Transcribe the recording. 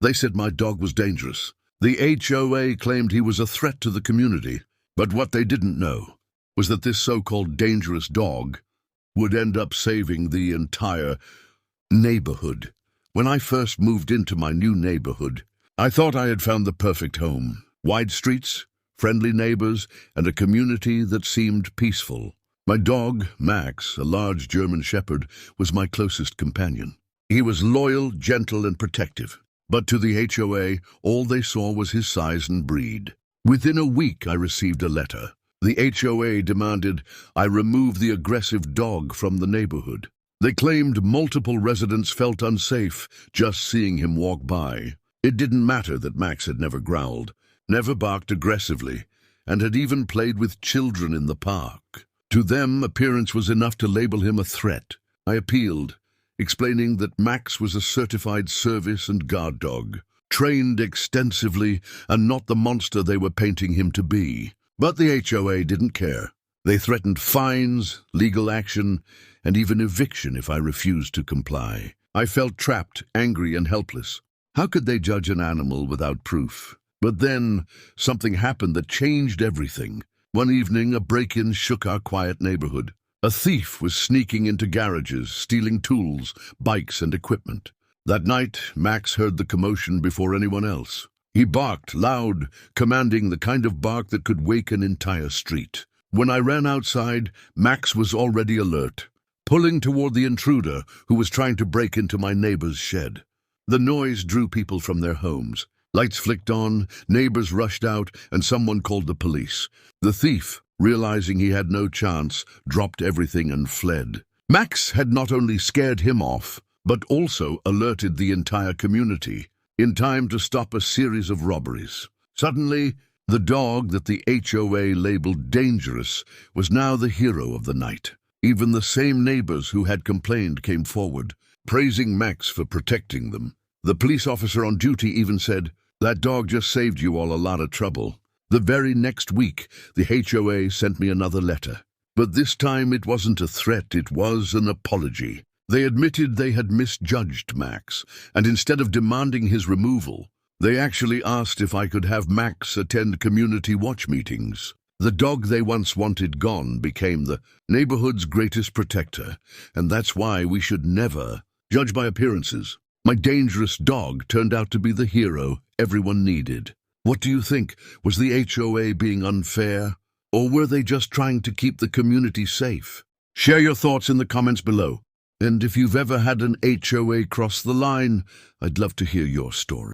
They said my dog was dangerous. The HOA claimed he was a threat to the community, but what they didn't know was that this so-called dangerous dog would end up saving the entire neighborhood. When I first moved into my new neighborhood, I thought I had found the perfect home. Wide streets, friendly neighbors, and a community that seemed peaceful. My dog, Max, a large German shepherd, was my closest companion. He was loyal, gentle, and protective. But to the HOA, all they saw was his size and breed. Within a week, I received a letter. The HOA demanded I remove the aggressive dog from the neighborhood. They claimed multiple residents felt unsafe just seeing him walk by. It didn't matter that Max had never growled, never barked aggressively, and had even played with children in the park. To them, appearance was enough to label him a threat. I appealed, explaining that Max was a certified service and guard dog, trained extensively and not the monster they were painting him to be. But the HOA didn't care. They threatened fines, legal action, and even eviction if I refused to comply. I felt trapped, angry, and helpless. How could they judge an animal without proof? But then, something happened that changed everything. One evening, a break-in shook our quiet neighborhood. A thief was sneaking into garages, stealing tools, bikes, and equipment. That night, Max heard the commotion before anyone else. He barked loud, commanding the kind of bark that could wake an entire street. When I ran outside, Max was already alert, pulling toward the intruder who was trying to break into my neighbor's shed. The noise drew people from their homes. Lights flicked on, neighbors rushed out, and someone called the police. The thief, realizing he had no chance, dropped everything and fled. Max had not only scared him off, but also alerted the entire community, in time to stop a series of robberies. Suddenly, the dog that the HOA labeled dangerous was now the hero of the night. Even the same neighbors who had complained came forward, praising Max for protecting them. The police officer on duty even said, "That dog just saved you all a lot of trouble." The very next week, the HOA sent me another letter. But this time it wasn't a threat, it was an apology. They admitted they had misjudged Max, and instead of demanding his removal, they actually asked if I could have Max attend community watch meetings. The dog they once wanted gone became the neighborhood's greatest protector, and that's why we should never judge by appearances. My dangerous dog turned out to be the hero everyone needed. What do you think? Was the HOA being unfair? Or were they just trying to keep the community safe? Share your thoughts in the comments below. And if you've ever had an HOA cross the line, I'd love to hear your story.